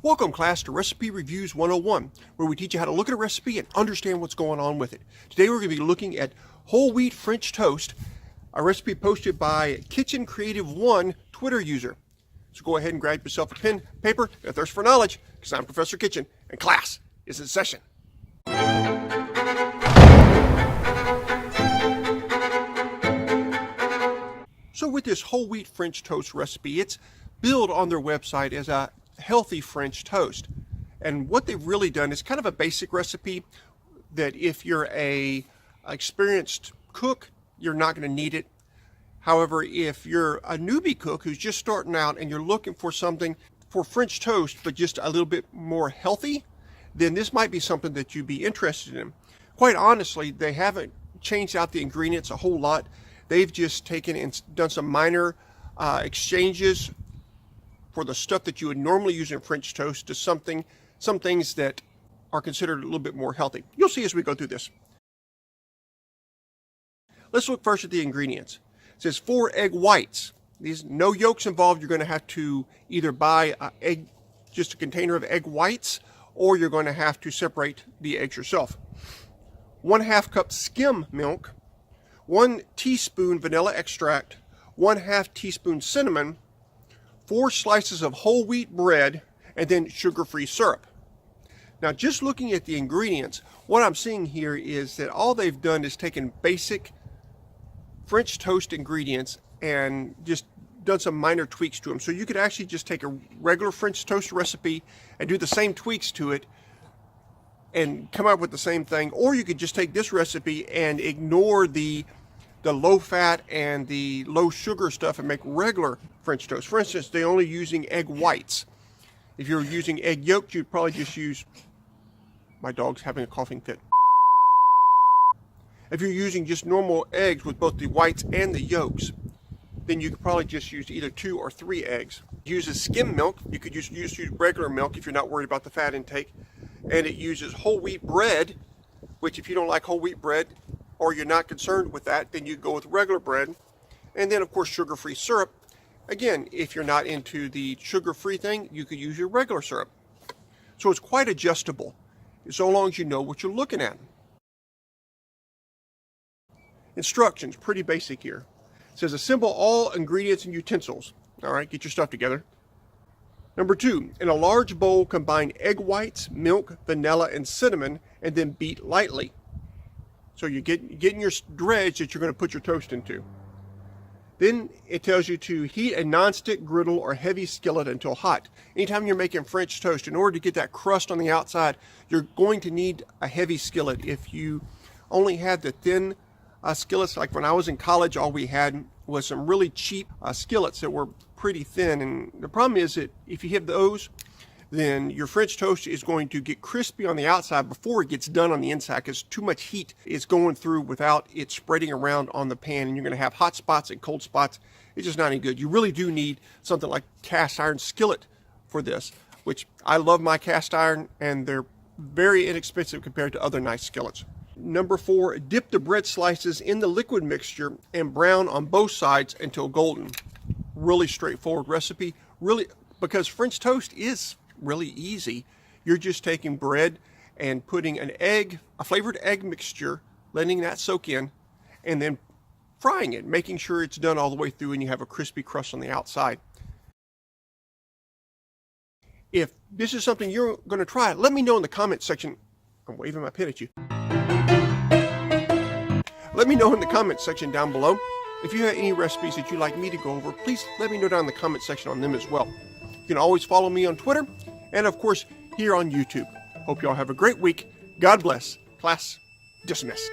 Welcome, class, to Recipe Reviews 101, where we teach you how to look at a recipe and understand what's going on with it. Today we're going to be looking at whole wheat French toast, a recipe posted by Kitchen Creative 1 Twitter user. So go ahead and grab yourself a pen, paper, and a thirst for knowledge, because I'm Professor Kitchen, and class is in session. So with this whole wheat French toast recipe, it's billed on their website as a healthy French toast. And what they've really done is kind of a basic recipe that if you're a experienced cook, you're not going to need it. However, if you're a newbie cook who's just starting out and you're looking for something for French toast, but just a little bit more healthy, then this might be something that you'd be interested in. Quite honestly, they haven't changed out the ingredients a whole lot. They've just taken and done some minor exchanges for the stuff that you would normally use in French toast to some things that are considered a little bit more healthy. You'll see as we go through this. Let's look first at the ingredients. It says 4 egg whites. These no yolks involved. You're going to have to either buy just a container of egg whites, or you're going to have to separate the eggs yourself. 1/2 cup skim milk, 1 teaspoon vanilla extract, 1/2 teaspoon cinnamon, 4 slices of whole wheat bread, and then sugar-free syrup. Now, just looking at the ingredients, what I'm seeing here is that all they've done is taken basic French toast ingredients and just done some minor tweaks to them. So you could actually just take a regular French toast recipe and do the same tweaks to it and come up with the same thing. Or you could just take this recipe and ignore the low fat and the low sugar stuff and make regular French toast. For instance, they're only using egg whites. If you're using egg yolks, you'd probably just use, my dog's having a coughing fit. If you're using just normal eggs with both the whites and the yolks, then you could probably just use either 2 or 3 eggs. It uses skim milk. You could use regular milk if you're not worried about the fat intake. And it uses whole wheat bread, which if you don't like whole wheat bread, or you're not concerned with that, then you go with regular bread. And then, of course, sugar-free syrup. Again, if you're not into the sugar-free thing, you could use your regular syrup. So it's quite adjustable, so long as you know what you're looking at. Instructions, pretty basic here. It says assemble all ingredients and utensils. All right, get your stuff together. Number 2, in a large bowl, combine egg whites, milk, vanilla, and cinnamon, and then beat lightly. So you're getting your dredge that you're going to put your toast into. Then it tells you to heat a nonstick griddle or heavy skillet until hot. Anytime you're making French toast, in order to get that crust on the outside, you're going to need a heavy skillet. If you only had the thin skillets, like when I was in college, all we had was some really cheap skillets that were pretty thin. And the problem is that if you have those, then your French toast is going to get crispy on the outside before it gets done on the inside, because too much heat is going through without it spreading around on the pan, and you're going to have hot spots and cold spots. It's just not any good. You really do need something like cast iron skillet for this, which I love my cast iron, and they're very inexpensive compared to other nice skillets. Number 4, dip the bread slices in the liquid mixture and brown on both sides until golden. Really straightforward recipe, really, because French toast is really easy. You're just taking bread and putting a flavored egg mixture, letting that soak in, and then frying it, making sure it's done all the way through and you have a crispy crust on the outside. If this is something you're going to try, let me know in the comment section. I'm waving my pen at you. Let me know in the comment section down below. If you have any recipes that you'd like me to go over, please let me know down in the comment section on them as well. You can always follow me on Twitter and, of course, here on YouTube. Hope you all have a great week. God bless. Class dismissed.